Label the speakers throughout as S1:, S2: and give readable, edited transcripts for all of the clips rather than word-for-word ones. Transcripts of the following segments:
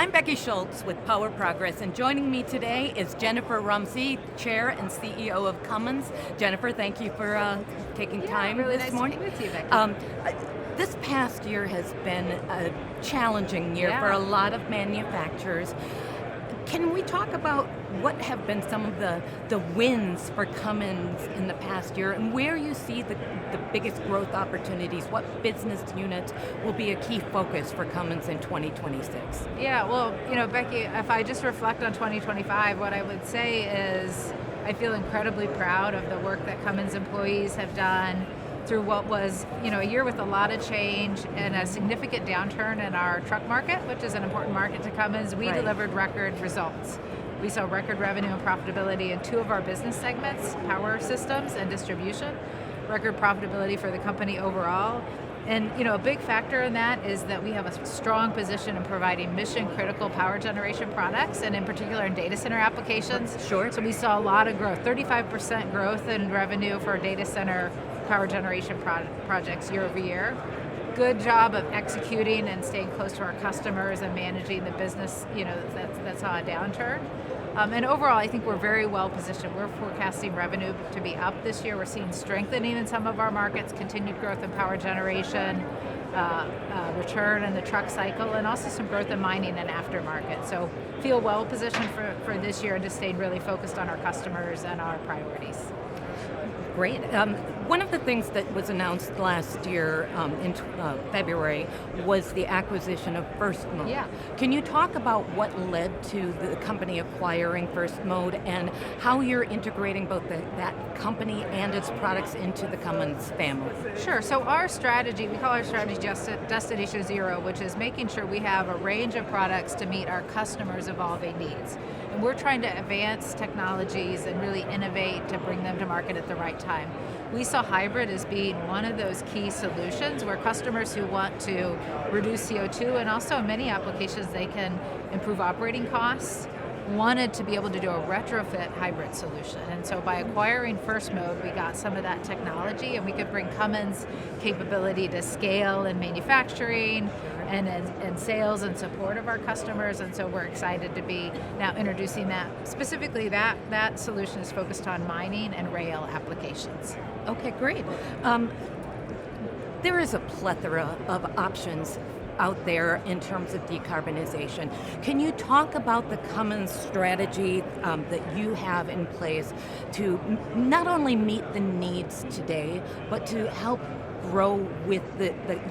S1: I'm Becky Schultz with Power Progress, and joining me today is Jennifer Rumsey, Chair and CEO of Cummins. Jennifer, thank you for taking time
S2: really
S1: this
S2: nice
S1: morning.
S2: To be with you, Becky.
S1: This past year has been a challenging year for a lot of manufacturers. Can we talk about what have been some of the wins for Cummins in the past year and where you see the biggest growth opportunities? What business units will be a key focus for Cummins in 2026?
S2: Yeah, well, Becky, if I just reflect on 2025, what I would say is I feel incredibly proud of the work that Cummins employees have done through what was, a year with a lot of change and a significant downturn in our truck market, which is an important market to Cummins. We delivered record results. We saw record revenue and profitability in two of our business segments, power systems and distribution, record profitability for the company overall. And a big factor in that is that we have a strong position in providing mission-critical power generation products, and in particular in data center applications.
S1: Sure.
S2: So we saw a lot of growth, 35% growth in revenue for data center power generation projects year over year. Good job of executing and staying close to our customers and managing the business, that saw a downturn. And overall, I think we're very well positioned. We're forecasting revenue to be up this year. We're seeing strengthening in some of our markets, continued growth in power generation, return in the truck cycle, and also some growth in mining and aftermarket. So feel well positioned for this year and just staying really focused on our customers and our priorities.
S1: Great. One of the things that was announced last year in February was the acquisition of First Mode.
S2: Yeah.
S1: Can you talk about what led to the company acquiring First Mode and how you're integrating both that company and its products into the Cummins family?
S2: Sure. So our strategy, we call our strategy Destination Zero, which is making sure we have a range of products to meet our customers' evolving needs. And we're trying to advance technologies and really innovate to bring them to market at the right time. We saw hybrid as being one of those key solutions where customers who want to reduce CO2 and also in many applications they can improve operating costs wanted to be able to do a retrofit hybrid solution. And so by acquiring First Mode, we got some of that technology and we could bring Cummins' capability to scale in manufacturing and sales and support of our customers. And so we're excited to be now introducing that. Specifically, that solution is focused on mining and rail applications.
S1: Okay, great. There is a plethora of options out there in terms of decarbonization. Can you talk about the Cummins strategy that you have in place to not only meet the needs today, but to help grow with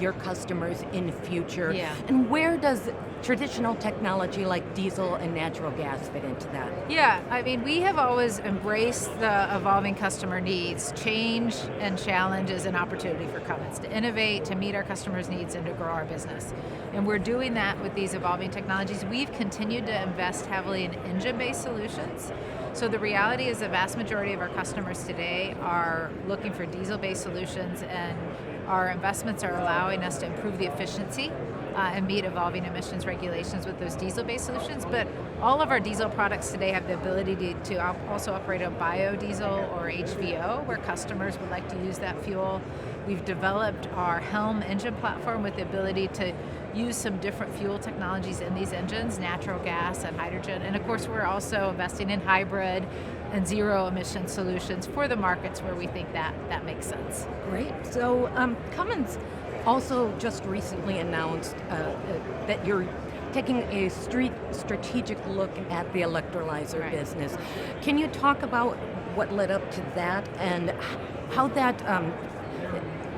S1: your customers in the future?
S2: Yeah.
S1: And where does traditional technology like diesel and natural gas fit into that?
S2: Yeah, I mean, we have always embraced the evolving customer needs. Change and challenge is an opportunity for Cummins to innovate, to meet our customers' needs, and to grow our business. And we're doing that with these evolving technologies. We've continued to invest heavily in engine-based solutions. So the reality is the vast majority of our customers today are looking for diesel-based solutions, and our investments are allowing us to improve the efficiency and meet evolving emissions regulations with those diesel-based solutions. But all of our diesel products today have the ability to also operate on biodiesel or HVO, where customers would like to use that fuel. We've developed our Helm engine platform with the ability to use some different fuel technologies in these engines, natural gas and hydrogen. And of course, we're also investing in hybrid and zero emission solutions for the markets where we think that makes sense.
S1: Great. So Cummins also just recently announced that you're taking a strategic look at the electrolyzer business. Can you talk about what led up to that and how that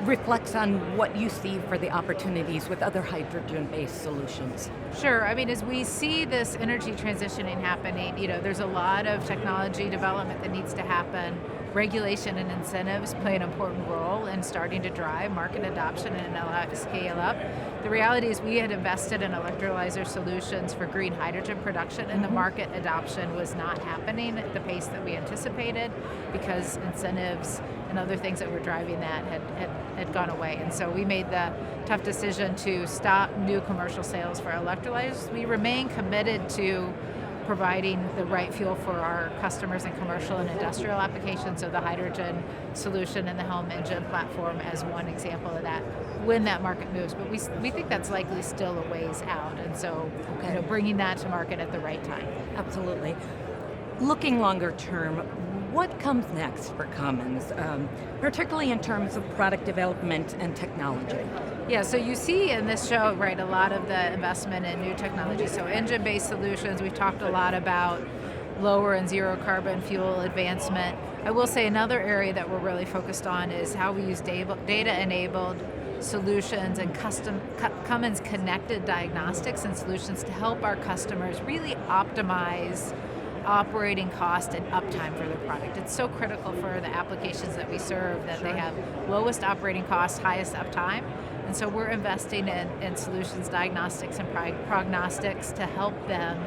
S1: reflects on what you see for the opportunities with other hydrogen-based solutions?
S2: Sure. I mean, as we see this energy transitioning happening, there's a lot of technology development that needs to happen. Regulation and incentives play an important role in starting to drive market adoption and allow it to scale up. The reality is we had invested in electrolyzer solutions for green hydrogen production, and the market adoption was not happening at the pace that we anticipated because incentives and other things that were driving that had gone away. And so we made the tough decision to stop new commercial sales for electrolyzers. We remain committed to providing the right fuel for our customers in commercial and industrial applications, so the hydrogen solution and the Helm engine platform as one example of that, when that market moves. But we think that's likely still a ways out, and so bringing that to market at the right time.
S1: Absolutely. Looking longer term, what comes next for Cummins, particularly in terms of product development and technology?
S2: Yeah, so you see in this show, right, a lot of the investment in new technology. So engine-based solutions, we've talked a lot about lower and zero carbon fuel advancement. I will say another area that we're really focused on is how we use data-enabled solutions and Cummins connected diagnostics and solutions to help our customers really optimize operating cost and uptime for their product. It's so critical for the applications that we serve that they have lowest operating costs, highest uptime. And so we're investing in solutions, diagnostics and prognostics to help them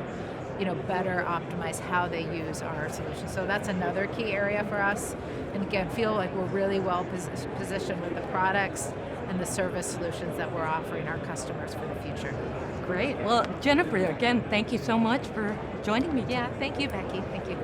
S2: better optimize how they use our solutions. So that's another key area for us. And again, feel like we're really well positioned with the products and the service solutions that we're offering our customers for the future.
S1: Great. Well, Jennifer, again, thank you so much for joining me.
S2: Yeah, thank you, Becky. Thank you.